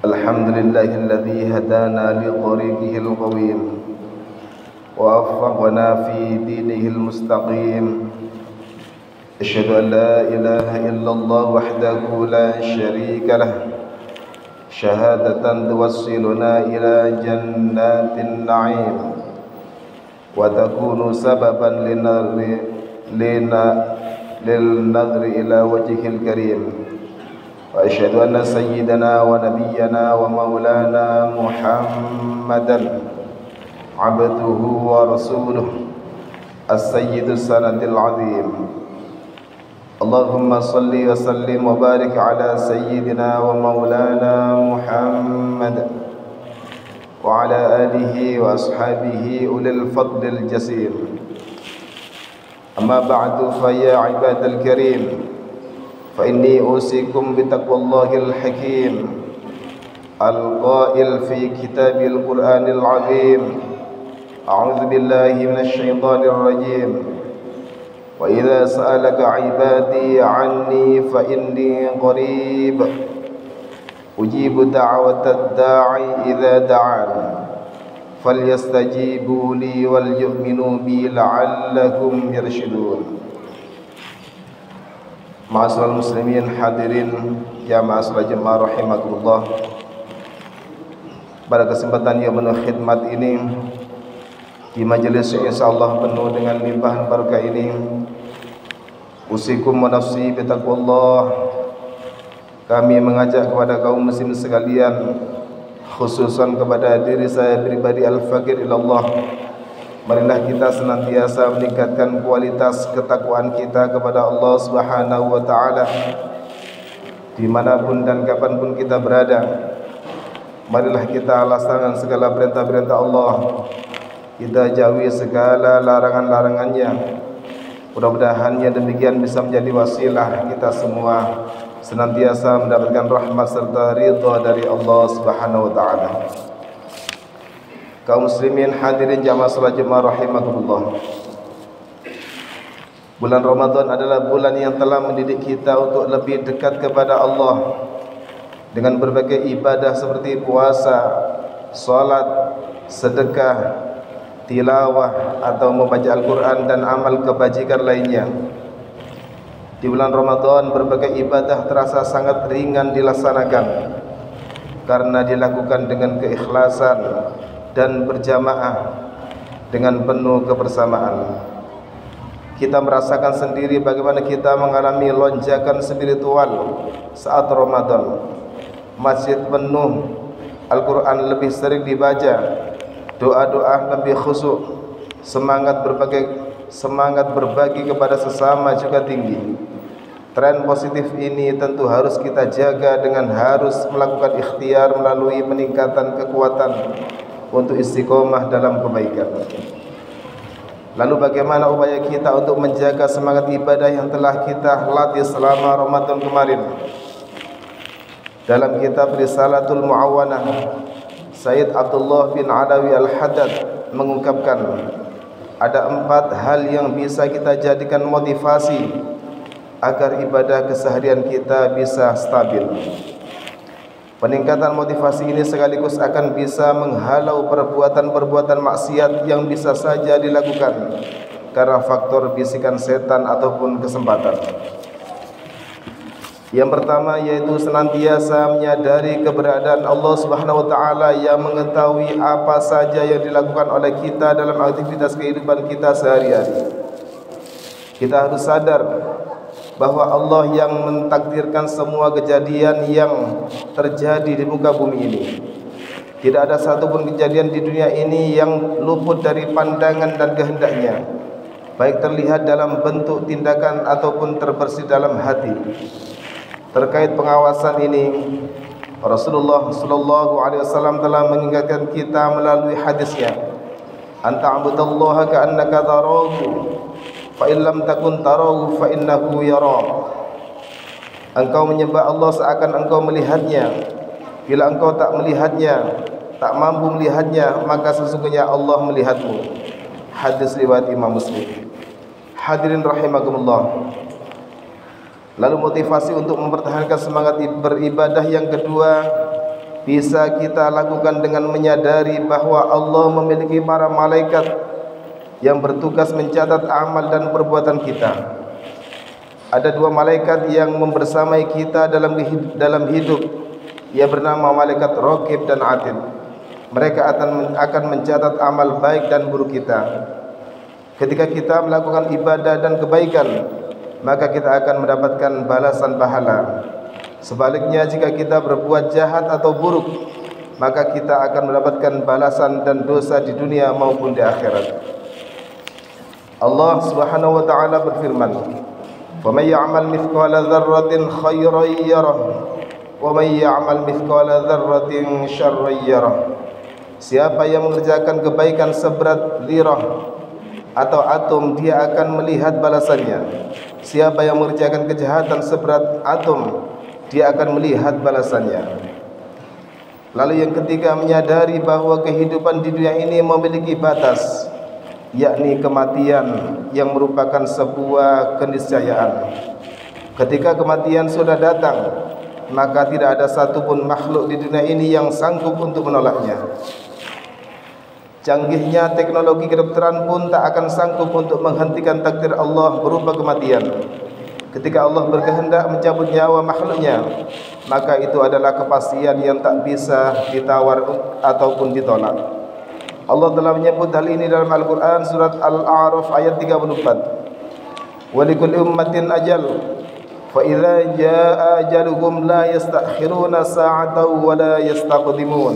الحمد لله الذي هدانا لطريقه القويم ووفقنا في دينه المستقيم. أشهد أن لا إله إلا الله وحده لا شريك له شهادة توصلنا إلى جنات النعيم وتكون سببا للنظر إلى وجهه الكريم. وأشهد أن سيدنا ونبينا ومولانا محمدا عبده ورسوله السيد السند العظيم. اللهم صل وسلم وبارك على سيدنا ومولانا محمد وعلى آله وأصحابه أولي الفضل الجسيم. أما بعد فيا عباد الكريم، فإني أوصيكم بتقوى الله الحكيم القائل في كتاب القرآن العظيم: أعوذ بالله من الشيطان الرجيم، وإذا سألك عبادي عني فإني قريب أجيب دعوة الداعي إذا دعان فليستجيبوا لي وليؤمنوا بي لعلهم يرشدون. Ma'asyiral muslimin hadirin jamaah salat jemaah rahimakumullah. Pada kesempatan yang penuh khidmat ini, di majelis yang insyaallah penuh dengan limpahan barakah ini, usikum wa nafsi bitaqwallah. Kami mengajak kepada kaum muslimin sekalian, khususan kepada diri saya pribadi al-faqir ilallah, marilah kita senantiasa meningkatkan kualitas ketakwaan kita kepada Allah Subhanahu wa taala dimanapun dan kapanpun kita berada. Marilah kita laksanakan segala perintah-perintah Allah, kita jauhi segala larangan-larangannya. Mudah-mudahan yang demikian bisa menjadi wasilah kita semua senantiasa mendapatkan rahmat serta ridha dari Allah Subhanahu wa taala. Kaum muslimin hadirin jamaah salat jemaah rahimakumullah. Bulan Ramadan adalah bulan yang telah mendidik kita untuk lebih dekat kepada Allah dengan berbagai ibadah seperti puasa, salat, sedekah, tilawah atau membaca Al-Quran dan amal kebajikan lainnya. Di bulan Ramadan berbagai ibadah terasa sangat ringan dilaksanakan karena dilakukan dengan keikhlasan dan berjamaah dengan penuh kebersamaan. Kita merasakan sendiri bagaimana kita mengalami lonjakan spiritual saat Ramadan. Masjid penuh, Al-Quran lebih sering dibaca, doa-doa lebih khusyuk, semangat berbagi kepada sesama juga tinggi. Tren positif ini tentu harus kita jaga dengan harus melakukan ikhtiar melalui peningkatan kekuatan untuk istiqomah dalam kebaikan. Lalu bagaimana upaya kita untuk menjaga semangat ibadah yang telah kita latih selama Ramadan kemarin? Dalam kitab Risalatul Mu'awanah, Sayyid Abdullah bin Alawi Al-Haddad mengungkapkan ada 4 hal yang bisa kita jadikan motivasi agar ibadah keseharian kita bisa stabil. Peningkatan motivasi ini sekaligus akan bisa menghalau perbuatan-perbuatan maksiat yang bisa saja dilakukan karena faktor bisikan setan ataupun kesempatan. Yang pertama yaitu senantiasa menyadari keberadaan Allah Subhanahu wa taala yang mengetahui apa saja yang dilakukan oleh kita dalam aktivitas kehidupan kita sehari-hari. Kita harus sadar bahwa Allah yang mentakdirkan semua kejadian yang terjadi di muka bumi ini. Tidak ada satupun kejadian di dunia ini yang luput dari pandangan dan kehendaknya, baik terlihat dalam bentuk tindakan ataupun terbersih dalam hati. Terkait pengawasan ini, Rasulullah sallallahu alaihi wasallam telah mengingatkan kita melalui hadisnya, "Anta abudallaha ka'annaka tarahu, fa in lam takun tarahu fa innahu yarak." Engkau menyembah Allah seakan engkau melihatnya. Bila engkau tak melihatnya, tak mampu melihatnya, maka sesungguhnya Allah melihatmu. Hadis riwayat Imam Muslim. Hadirin rahimakumullah. Lalu motivasi untuk mempertahankan semangat beribadah yang kedua bisa kita lakukan dengan menyadari bahwa Allah memiliki para malaikat yang bertugas mencatat amal dan perbuatan kita. Ada dua malaikat yang membersamai kita dalam hidup, ia bernama malaikat Raqib dan Atid. Mereka akan mencatat amal baik dan buruk kita. Ketika kita melakukan ibadah dan kebaikan, maka kita akan mendapatkan balasan pahala. Sebaliknya, jika kita berbuat jahat atau buruk, maka kita akan mendapatkan balasan dan dosa di dunia maupun di akhirat. Allah Subhanahu wa taala berfirman, "Wa may ya'mal mithqala dzarratin khairan yarah, wa may ya'mal mithqala dzarratin syarran yarah." Siapa yang mengerjakan kebaikan seberat dzirrah atau atom, dia akan melihat balasannya. Siapa yang mengerjakan kejahatan seberat atom, dia akan melihat balasannya. Lalu yang ketiga, menyadari bahwa kehidupan di dunia ini memiliki batas, yakni kematian yang merupakan sebuah keniscayaan. Ketika kematian sudah datang, maka tidak ada satupun makhluk di dunia ini yang sanggup untuk menolaknya. Canggihnya teknologi kedokteran pun tak akan sanggup untuk menghentikan takdir Allah berupa kematian. Ketika Allah berkehendak mencabut nyawa makhluknya, maka itu adalah kepastian yang tak bisa ditawar ataupun ditolak. Allah telah menyebut hal ini dalam Al-Quran surat Al-A'raf ayat 34. وَلِكُلِّ أُمَّةٍ أَجَلٌ فَإِذَا جَاءَ أَجَلُهُمْ لَا يَسْتَأْخِرُونَ سَاعَةً وَلَا يَسْتَقْدِمُونَ.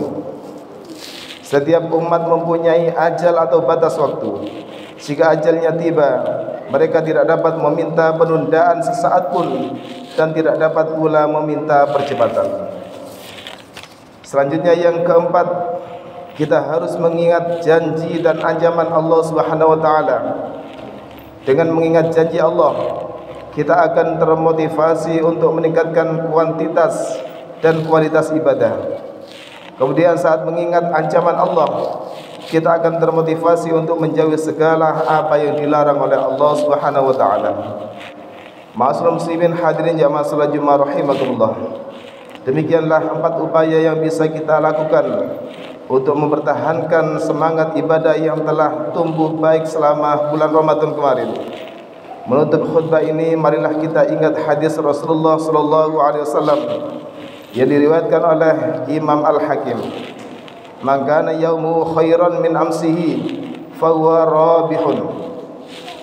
Setiap umat mempunyai ajal atau batas waktu. Jika ajalnya tiba, mereka tidak dapat meminta penundaan sesaat pun dan tidak dapat pula meminta percepatan. Selanjutnya yang keempat, kita harus mengingat janji dan ancaman Allah Subhanahu wa taala. Dengan mengingat janji Allah, kita akan termotivasi untuk meningkatkan kuantitas dan kualitas ibadah. Kemudian saat mengingat ancaman Allah, kita akan termotivasi untuk menjauhi segala apa yang dilarang oleh Allah Subhanahu wa taala. Ma'asyiral muslimin hadirin jamaah salat Jumat rahimakumullah. Demikianlah 4 upaya yang bisa kita lakukan untuk mempertahankan semangat ibadah yang telah tumbuh baik selama bulan Ramadan kemarin. Menutup khutbah ini, marilah kita ingat hadis Rasulullah sallallahu alaihi wasallam yang diriwayatkan oleh Imam Al-Hakim. "Man kana yaumu khairan min amsihi fa huwa rabihun,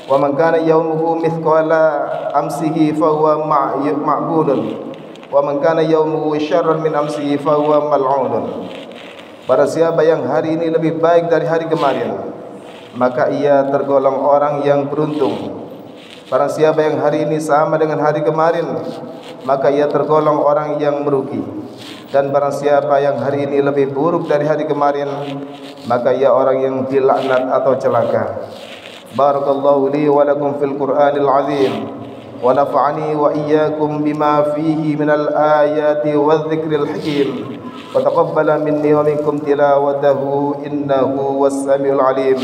wa man kana yaumuhu mithqala amsihi fa huwa ma'budun, wa man kana yaumuhu syarran min amsihi fa huwa mal'unun." Barang siapa yang hari ini lebih baik dari hari kemarin, maka ia tergolong orang yang beruntung. Barang siapa yang hari ini sama dengan hari kemarin, maka ia tergolong orang yang merugi. Dan barang siapa yang hari ini lebih buruk dari hari kemarin, maka ia orang yang dilaknat atau celaka. Barakallahu li wa lakum fil Qur'anil azim, wa nafa'ani wa iyyakum bima fihi minal ayati wadh-dhikril hakim, wa taqabbala minni wa minkum tilawatahu innahu was-sami'ul alim.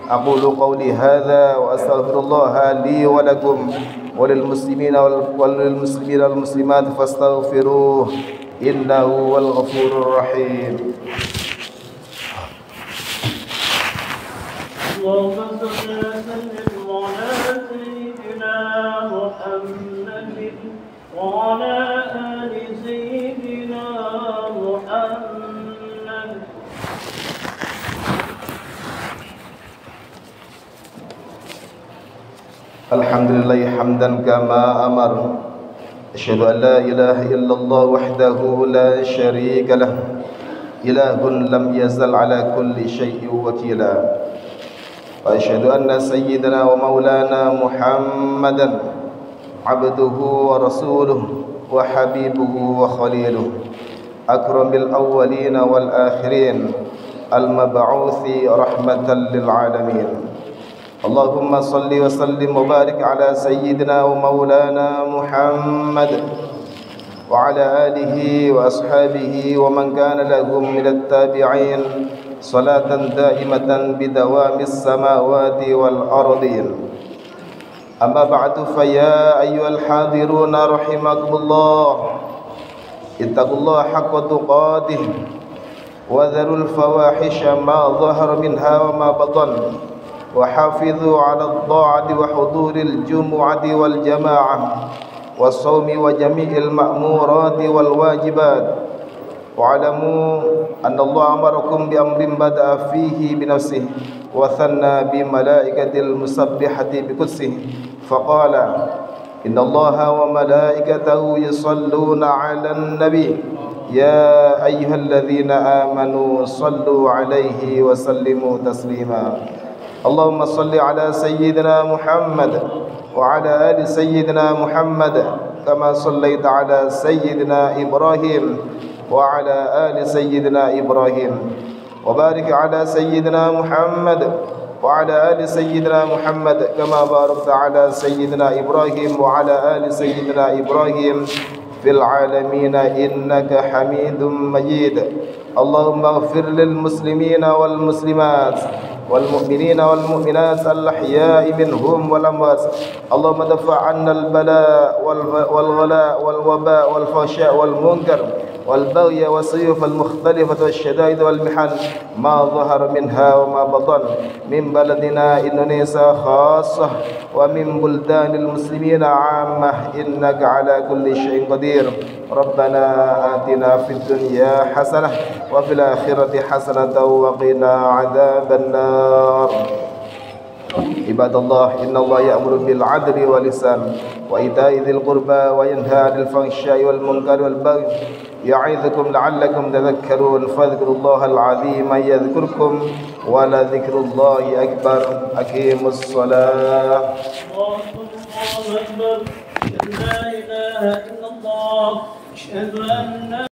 Aqulu qawli hadza wa astaghfirullah li wa lakum wa lil muslimina wal muslimina wal muslimat fastaghfiruh innahu wal ghafurur rahim. Allahumma salli wa sallim ala sayyidina Muhammadin wa ala ali sayyidina Muhammad. Alhamdulillah hamdan kama amar. Asyhadu an la ilaha illallah wahdahu la syarika lah, ilahun lam yazal ala kulli syai'in wakila. Wa asyhadu anna sayyidana wa maulana Muhammadan abduhu wa rasuluhu wa habibuhu wa khaliluhu, akramil awwalina wal akhirin, al-mab'uthi rahmatan lil alamin. Allahumma salli wa sallim wa barik ala sayyidina wa maulana Muhammad wa ala alihi wa ashabihi wa man kana lahum minat tabi'in salatan daimatan bidawamis samawati wal ardin. أما بعد فيا أيها الحاضرون رحمكم الله اتقوا الله حق تقاته وذروا الفواحش ما ظهر منها وما بطن وحافظوا على الطاعة وحضور الجمعة والجماعة والصوم وجميع المأمورات والواجبات واعلموا أن الله أمركم بأمر بدأ فيه بنفسه وثنى بملائكة المسبحة بقدسه فقال إن الله وملائكته يصلون على النبي يا أيها الذين آمنوا صلوا عليه وسلموا تسليما اللهم صل على سيدنا محمد وعلى آل سيدنا محمد كما صليت على سيدنا إبراهيم وعلى آل سيدنا إبراهيم وبارك على سيدنا محمد وعلى آل سيدنا محمد كما باركت على سيدنا إبراهيم وعلى آل سيدنا إبراهيم في العالمين إنك حميد مجيد اللهم اغفر للمسلمين والمسلمات والمؤمنين والمؤمنات الأحياء منهم والأموات اللهم دفع عنا البلاء والغلاء والوباء والفحشاء والمنكر والبغي والسيوف المختلفة والشدائد والمحن ما ظهر منها وما بطن من بلدنا إندونيسيا خاصة ومن بلدان المسلمين عامة إنك على كل شيء قدير ربنا آتنا في الدنيا حسنة وفي الآخرة حسنة وقنا عذاب النار عباد الله إن الله يأمر بالعدل والإحسان وإيتاء ذي القربى وينهى عن الفحشاء والمنكر والبغي يعظكم لعلكم تذكرون فاذكروا الله العظيم يذكركم ولذكر الله أكبر أقيموا الصلاة الله أكبر لا إله إلا الله أشهد أن